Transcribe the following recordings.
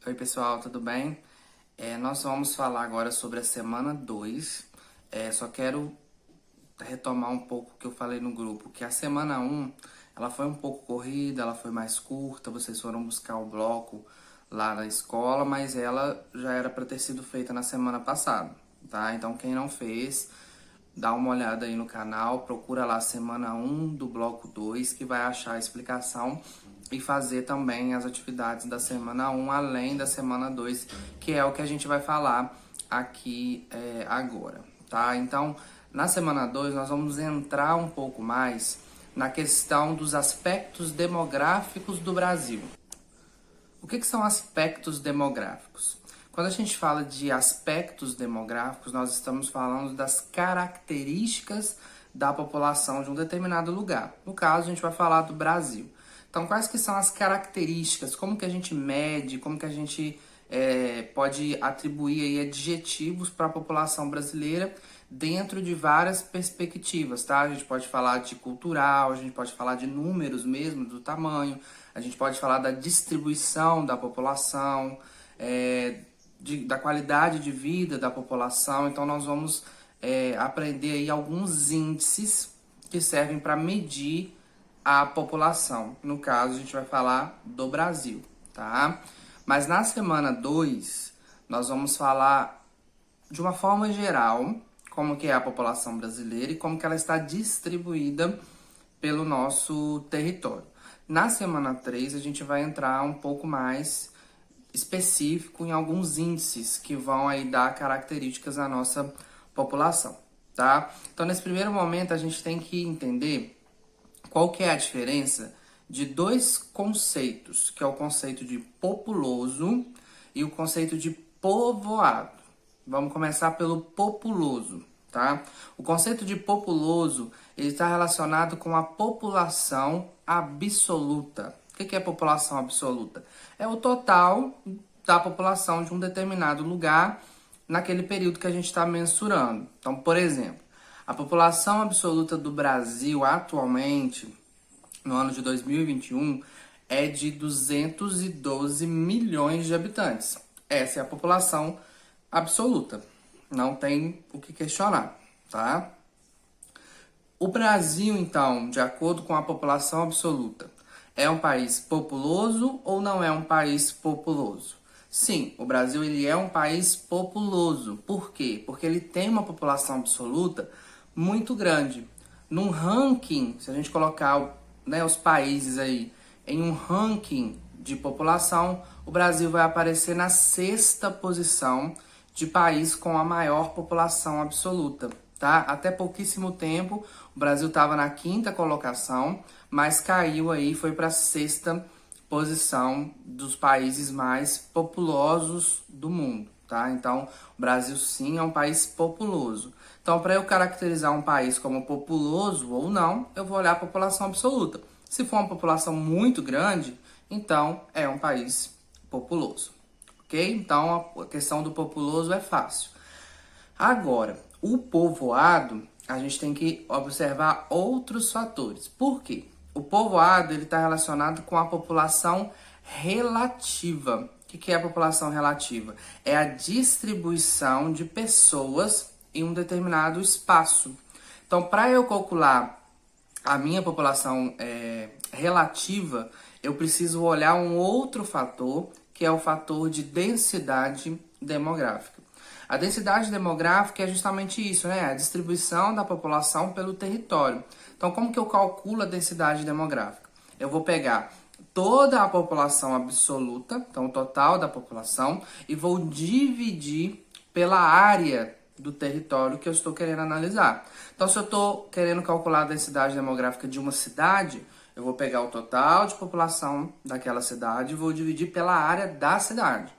Oi pessoal, tudo bem? Nós vamos falar agora sobre a semana 2. Só quero retomar um pouco o que eu falei no grupo, que a semana um ela foi um pouco corrida, ela foi mais curta, vocês foram buscar o bloco lá na escola, mas ela já era para ter sido feita na semana passada, tá? Então quem não fez, dá uma olhada aí no canal, procura lá a semana um do bloco 2 que vai achar a explicação e fazer também as atividades da semana um além da semana 2 que é o que a gente vai falar aqui agora, tá? Então, na semana 2 nós vamos entrar um pouco mais na questão dos aspectos demográficos do Brasil. O que são aspectos demográficos? Quando a gente fala de aspectos demográficos, nós estamos falando das características da população de um determinado lugar. No caso, a gente vai falar do Brasil. Então, quais que são as características? Como que a gente mede? Como que a gente pode atribuir aí adjetivos para a população brasileira dentro de várias perspectivas, tá? A gente pode falar de cultural, a gente pode falar de números mesmo, do tamanho, a gente pode falar da distribuição da população, da qualidade de vida da população. Então, nós vamos aprender aí alguns índices que servem para medir a população. No caso, a gente vai falar do Brasil, tá? Mas na semana 2, nós vamos falar de uma forma geral como que é a população brasileira e como que ela está distribuída pelo nosso território. Na semana 3, a gente vai entrar um pouco mais específico em alguns índices que vão aí dar características à nossa população, tá? Então, nesse primeiro momento, a gente tem que entender qual que é a diferença de dois conceitos, que é o conceito de populoso e o conceito de povoado. Vamos começar pelo populoso, tá? O conceito de populoso, ele está relacionado com a população absoluta. O que é população absoluta? É o total da população de um determinado lugar naquele período que a gente está mensurando. Então, por exemplo, a população absoluta do Brasil atualmente, no ano de 2021, é de 212 milhões de habitantes. Essa é a população absoluta. Não tem o que questionar, tá? O Brasil, então, de acordo com a população absoluta, é um país populoso ou não é um país populoso? Sim, o Brasil ele é um país populoso. Por quê? Porque ele tem uma população absoluta muito grande. Num ranking, se a gente colocar os países aí em um ranking de população, o Brasil vai aparecer na 6ª posição de país com a maior população absoluta, tá? Até pouquíssimo tempo, o Brasil estava na 5ª colocação, mas caiu aí, foi para a 6ª posição dos países mais populosos do mundo, tá? Então, o Brasil sim é um país populoso. Então, para eu caracterizar um país como populoso ou não, eu vou olhar a população absoluta. Se for uma população muito grande, então é um país populoso, ok? Então, a questão do populoso é fácil. Agora, o povoado, a gente tem que observar outros fatores. Por quê? O povoado está relacionado com a população relativa. O que é a população relativa? É a distribuição de pessoas em um determinado espaço. Então, para eu calcular a minha população relativa, eu preciso olhar um outro fator, que é o fator de densidade demográfica. A densidade demográfica é justamente isso, né? A distribuição da população pelo território. Então, como que eu calculo a densidade demográfica? Eu vou pegar toda a população absoluta, então o total da população, e vou dividir pela área do território que eu estou querendo analisar. Então, se eu estou querendo calcular a densidade demográfica de uma cidade, eu vou pegar o total de população daquela cidade e vou dividir pela área da cidade.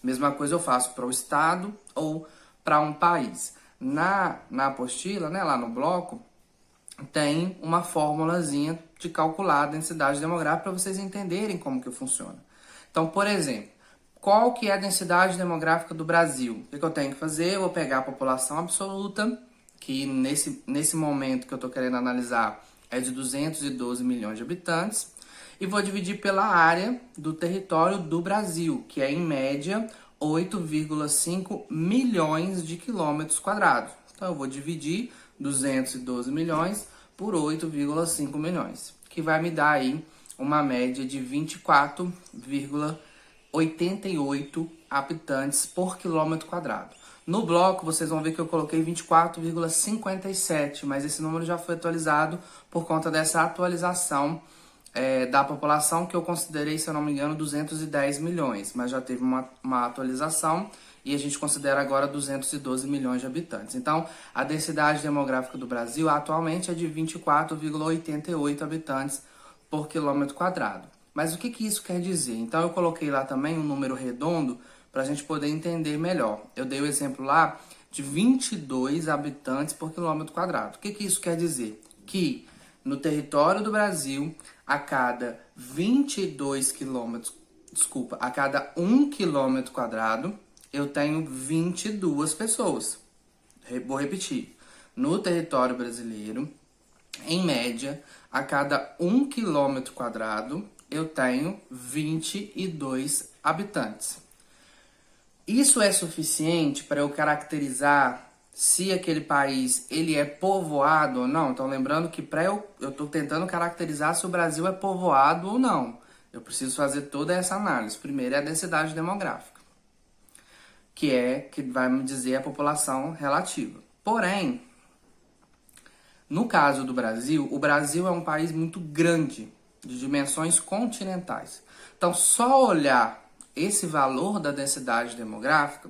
Mesma coisa eu faço para o estado ou para um país. Na apostila, né, lá no bloco, tem uma formulazinha de calcular a densidade demográfica para vocês entenderem como que funciona. Então, por exemplo, qual que é a densidade demográfica do Brasil? O que eu tenho que fazer? Eu vou pegar a população absoluta, que nesse momento que eu estou querendo analisar é de 212 milhões de habitantes. e vou dividir pela área do território do Brasil, que é em média 8,5 milhões de quilômetros quadrados. Então eu vou dividir 212 milhões por 8,5 milhões, que vai me dar aí uma média de 24,88 habitantes por quilômetro quadrado. No bloco, vocês vão ver que eu coloquei 24,57, mas esse número já foi atualizado por conta dessa atualização da população, que eu considerei, se eu não me engano, 210 milhões, mas já teve uma atualização e a gente considera agora 212 milhões de habitantes. Então, a densidade demográfica do Brasil atualmente é de 24,88 habitantes por quilômetro quadrado. Mas o que isso quer dizer? Então, eu coloquei lá também um número redondo para a gente poder entender melhor. Eu dei o exemplo lá de 22 habitantes por quilômetro quadrado. O que isso quer dizer? Que no território do Brasil, a cada 22 quilômetros, a cada 1 quilômetro quadrado, eu tenho 22 pessoas. Vou repetir. No território brasileiro, em média, a cada 1 quilômetro quadrado, eu tenho 22 habitantes. Isso é suficiente para eu caracterizar se aquele país ele é povoado ou não? Então, lembrando que eu estou tentando caracterizar se o Brasil é povoado ou não. Eu preciso fazer toda essa análise. Primeiro é a densidade demográfica, que vai me dizer a população relativa. Porém, no caso do Brasil, o Brasil é um país muito grande, de dimensões continentais. Então, só olhar esse valor da densidade demográfica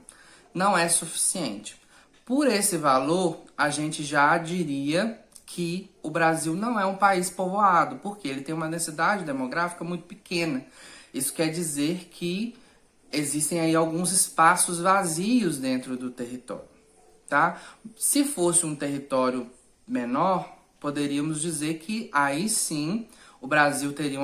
não é suficiente. Por esse valor, a gente já diria que o Brasil não é um país povoado, porque ele tem uma densidade demográfica muito pequena. Isso quer dizer que existem aí alguns espaços vazios dentro do território, tá? Se fosse um território menor, poderíamos dizer que aí sim o Brasil teria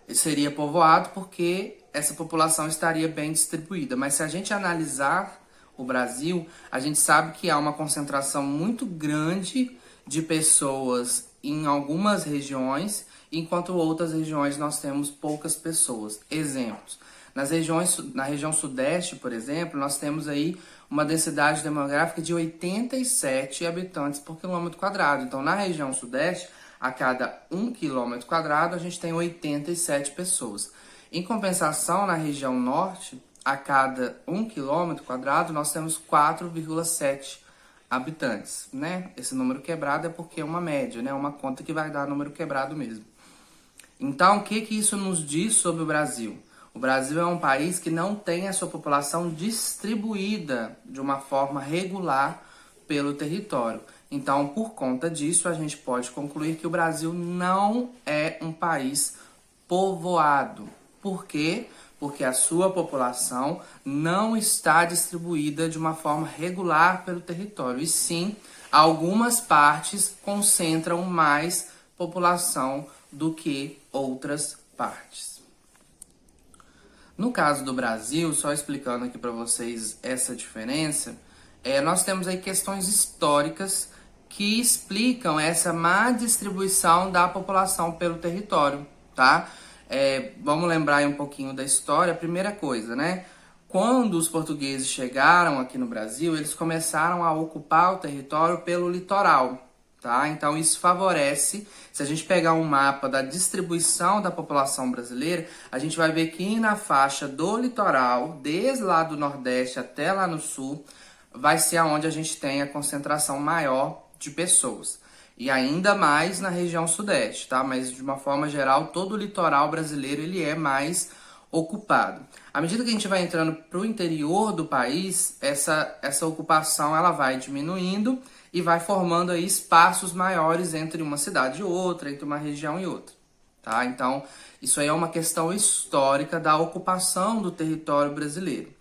seria povoado, porque essa população estaria bem distribuída. Mas se a gente analisar o Brasil, a gente sabe que há uma concentração muito grande de pessoas em algumas regiões, enquanto outras regiões nós temos poucas pessoas. Exemplos: na região sudeste, por exemplo, nós temos aí uma densidade demográfica de 87 habitantes por quilômetro quadrado. Então, na região sudeste, a cada 1 quilômetro quadrado, a gente tem 87 pessoas. Em compensação, na região norte, a cada 1 quilômetro quadrado, nós temos 4,7 habitantes, né? Esse número quebrado é porque é uma média, né? Uma conta que vai dar número quebrado mesmo. Então, o que isso nos diz sobre o Brasil? O Brasil é um país que não tem a sua população distribuída de uma forma regular pelo território. Então, por conta disso, a gente pode concluir que o Brasil não é um país povoado. Por quê? Porque a sua população não está distribuída de uma forma regular pelo território. E sim, algumas partes concentram mais população do que outras partes. No caso do Brasil, só explicando aqui para vocês essa diferença, nós temos aí questões históricas que explicam essa má distribuição da população pelo território, tá? Vamos lembrar aí um pouquinho da história. Primeira coisa, né? Quando os portugueses chegaram aqui no Brasil, eles começaram a ocupar o território pelo litoral, tá? Então isso favorece. Se a gente pegar um mapa da distribuição da população brasileira, a gente vai ver que na faixa do litoral, desde lá do Nordeste até lá no Sul, vai ser onde a gente tem a concentração maior de pessoas. E ainda mais na região sudeste, tá? Mas de uma forma geral, todo o litoral brasileiro ele é mais ocupado. À medida que a gente vai entrando para o interior do país, essa ocupação ela vai diminuindo e vai formando aí espaços maiores entre uma cidade e outra, entre uma região e outra, tá? Então, isso aí é uma questão histórica da ocupação do território brasileiro.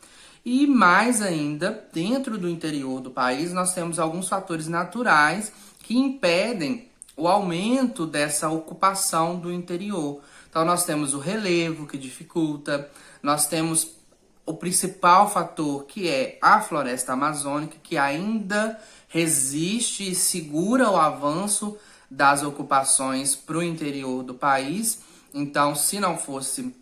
E mais ainda, dentro do interior do país, nós temos alguns fatores naturais que impedem o aumento dessa ocupação do interior. Então, nós temos o relevo, que dificulta, nós temos o principal fator, que é a floresta amazônica, que ainda resiste e segura o avanço das ocupações para o interior do país. Então, se não fosse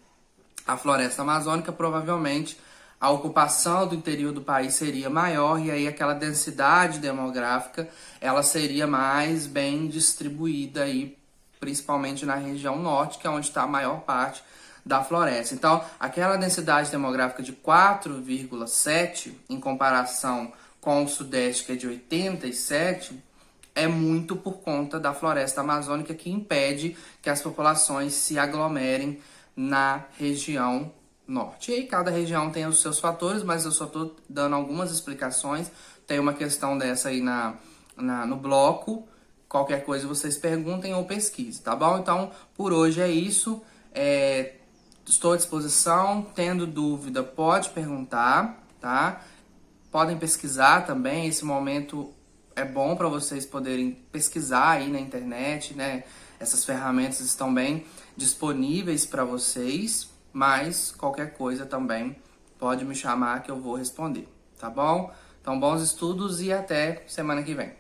a floresta amazônica, provavelmente a ocupação do interior do país seria maior e aí aquela densidade demográfica ela seria mais bem distribuída aí, principalmente na região norte, que é onde está a maior parte da floresta. Então, aquela densidade demográfica de 4,7 em comparação com o sudeste, que é de 87, é muito por conta da floresta amazônica, que impede que as populações se aglomerem na região norte. E aí cada região tem os seus fatores, mas eu só estou dando algumas explicações. Tem uma questão dessa aí no bloco. Qualquer coisa vocês perguntem ou pesquisem, tá bom? Então, por hoje é isso. Estou à disposição. Tendo dúvida, pode perguntar, tá? Podem pesquisar também. Esse momento é bom para vocês poderem pesquisar aí na internet, né? Essas ferramentas estão bem disponíveis para vocês, mas qualquer coisa também pode me chamar que eu vou responder, tá bom? Então, bons estudos e até semana que vem.